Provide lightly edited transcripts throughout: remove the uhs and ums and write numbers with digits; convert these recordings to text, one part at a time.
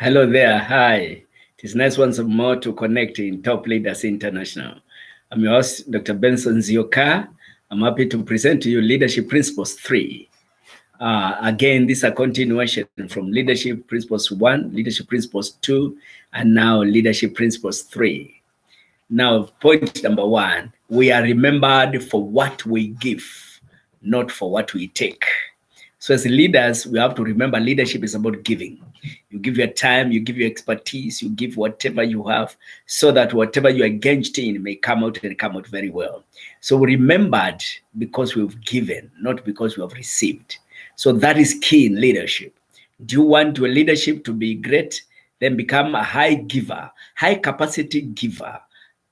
Hello there. Hi. It is nice once more to connect in Top Leaders International. I'm your host, Dr. Benson Nzioka. I'm happy to present to you Leadership Principles 3. Again, this is a continuation from Leadership Principles 1, Leadership Principles 2, and now Leadership Principles 3. Now, point number 1, we are remembered for what we give, not for what we take. So as leaders, we have to remember leadership is about giving. You give your time, you give your expertise, you give whatever you have so that whatever you are engaged in may come out and come out very well. So we remembered because we've given, not because we have received. So that is key in leadership. Do you want your leadership to be great? Then become a high giver, high capacity giver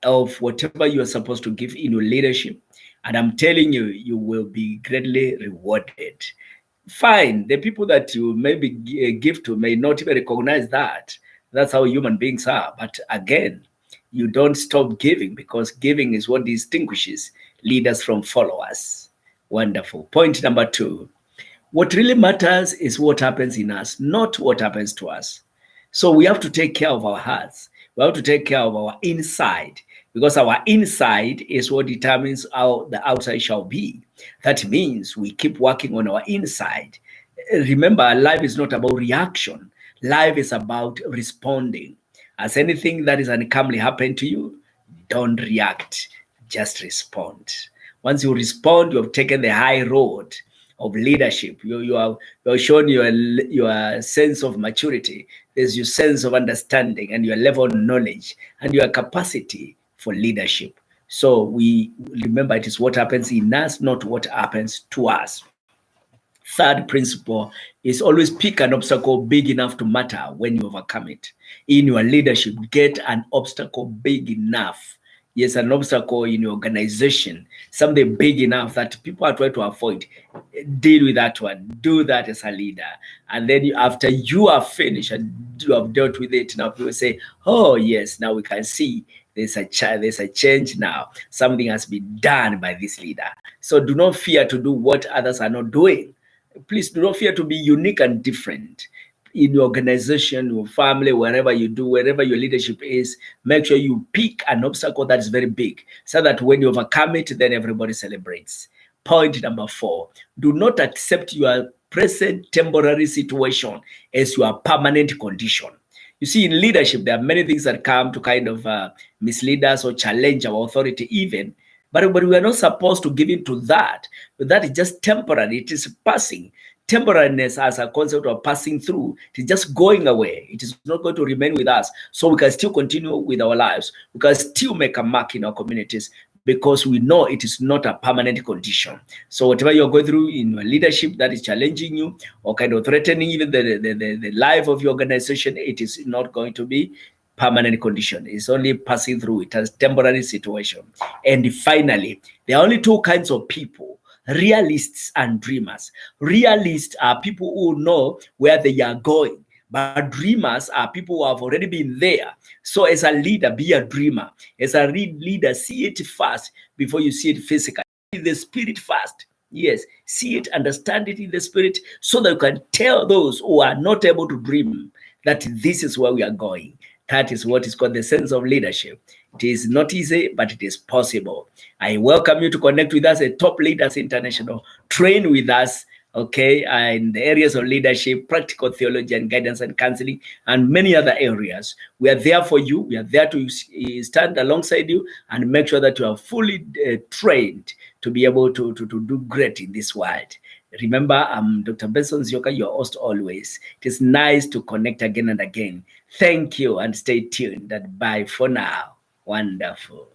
of whatever you are supposed to give in your leadership. And I'm telling you, you will be greatly rewarded. Fine, the people that you maybe give to may not even recognize that. That's how human beings are. But again, you don't stop giving because giving is what distinguishes leaders from followers. Wonderful. Point number 2. What really matters is what happens in us, not what happens to us. So we have to take care of our hearts. We have to take care of our inside because our inside is what determines how the outside shall be. That means we keep working on our inside. Remember, life is not about reaction. Life is about responding. As anything that is uncomely happen to you, don't react, just respond. Once you respond, you have taken the high road of leadership. You have shown your sense of maturity. There's your sense of understanding and your level of knowledge and your capacity for leadership. So we remember it is what happens in us, not what happens to us. Third principle is always pick an obstacle big enough to matter when you overcome it. In your leadership, get an obstacle big enough. Yes, an obstacle in your organization, something big enough that people are trying to avoid. Deal with that one. Do that as a leader. And then after you are finished and you have dealt with it, now people say, oh, yes, now we can see there's a change now. Something has been done by this leader. So do not fear to do what others are not doing. Please do not fear to be unique and different in your organization, your family, wherever you do, wherever your leadership is. Make sure you pick an obstacle that is very big so that when you overcome it, then everybody celebrates. Point number 4, do not accept your present temporary situation as your permanent condition. You see, in leadership, there are many things that come to kind of mislead us or challenge our authority even. But we are not supposed to give in to that. But that is just temporary. It is passing. Temporariness as a concept of passing through, it is just going away. It is not going to remain with us. So we can still continue with our lives. We can still make a mark in our communities because we know it is not a permanent condition. So whatever you're going through in your leadership that is challenging you or kind of threatening even the life of your organization, it is not going to be permanent condition. It's only passing through. It has temporary situation. And finally, there are only 2 kinds of people: realists and dreamers. Realists are people who know where they are going, but dreamers are people who have already been there. So as a leader, be a dreamer. As a leader, see it first before you see it physically. See the spirit first. Yes, see it, understand it in the spirit, so that you can tell those who are not able to dream that this is where we are going. That is what is called the sense of leadership. It is not easy, but it is possible. I welcome you to connect with us at Top Leaders International. Train with us, okay, in the areas of leadership, practical theology and guidance and counseling, and many other areas. We are there for you. We are there to stand alongside you and make sure that you are fully trained to be able to do great in this world. Remember, I'm Dr. Benson Nzioka, your host always. It is nice to connect again and again. Thank you and stay tuned. And bye for now. Wonderful.